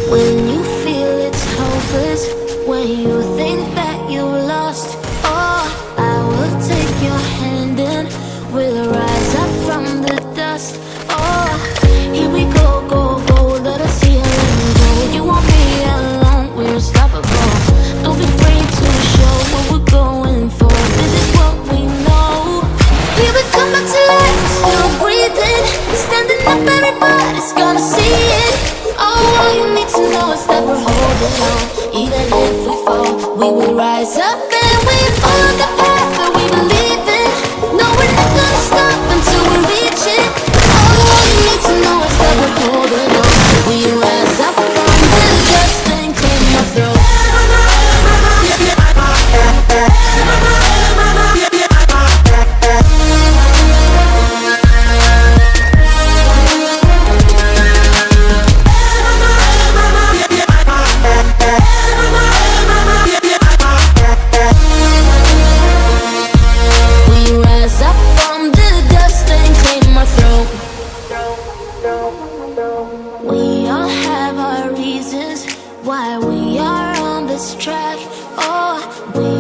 When you feel it's hopeless, when you think that you lost, oh, I will take your hand and we'll rise up from the dust. Oh, here we go, go, go, let us see how we go. You won't be alone, we're unstoppable. Don't be afraid to show what we're going for. This is what we know. Here we come back to life, we're still breathing. Standing up, everybody's gonna see it. Oh, all you need to know is that we're holding on. Even if we fall, we will rise up and we follow the path that we believe in. No, we're not gonna stop until we reach it. Oh, all you need to know is that we're holding on. We rise up from the dust and clean our throat. We all have our reasons why we are on this track. Oh, we